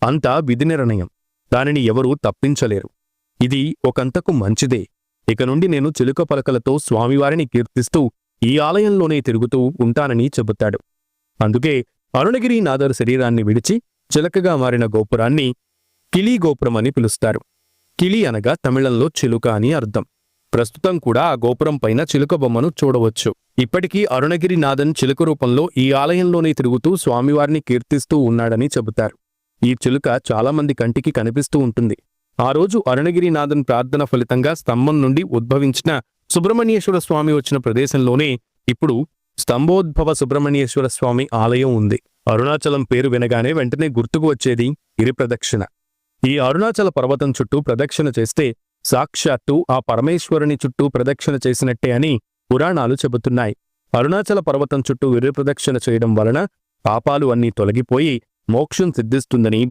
అంతా విధి నిర్ణయం. దానిని ఎవరూ తప్పించలేరు. ఇది ఒకంతకు మంచిదే. ఇక నుండి నేను చిలుక పలకలతో స్వామివారిని కీర్తిస్తూ ఈ ఆలయంలోనే తిరుగుతూ ఉంటానని చెబుతాడు. అందుకే అరుణగిరినాథర్ శరీరాన్ని విడిచి చిలకగా మారిన గోపురాన్ని కిలీ గోపురమని పిలుస్తారు. కిలి అనగా తమిళంలో చిలుక అని అర్థం. ప్రస్తుతం కూడా ఆ గోపురం పైన చిలుక బొమ్మను చూడవచ్చు. ఇప్పటికీ అరుణగిరినాథన్ చిలుక రూపంలో ఈ ఆలయంలోనే తిరుగుతూ స్వామివారిని కీర్తిస్తూ ఉన్నాడని చెబుతారు. ఈ చిలుక చాలామంది కంటికి కనిపిస్తూ ఉంటుంది. ఆ రోజు అరుణగిరినాథన్ ప్రార్థన ఫలితంగా స్తంభం నుండి ఉద్భవించిన సుబ్రహ్మణ్యేశ్వర స్వామి వచ్చిన ప్రదేశంలోనే ఇప్పుడు స్తంభోద్భవ సుబ్రహ్మణ్యేశ్వర స్వామి ఆలయం ఉంది. అరుణాచలం పేరు వినగానే వెంటనే గుర్తుకు వచ్చేది గిరి ప్రదక్షిణ. ఈ అరుణాచల పర్వతం చుట్టూ ప్రదక్షిణ చేస్తే సాక్షాత్తు ఆ పరమేశ్వరుని చుట్టూ ప్రదక్షిణ చేసినట్టే అని పురాణాలు చెబుతున్నాయి. అరుణాచల పర్వతం చుట్టూ గిరి ప్రదక్షిణ చేయడం వలన పాపాలు అన్నీ తొలగిపోయి మోక్షం సిద్ధిస్తుందని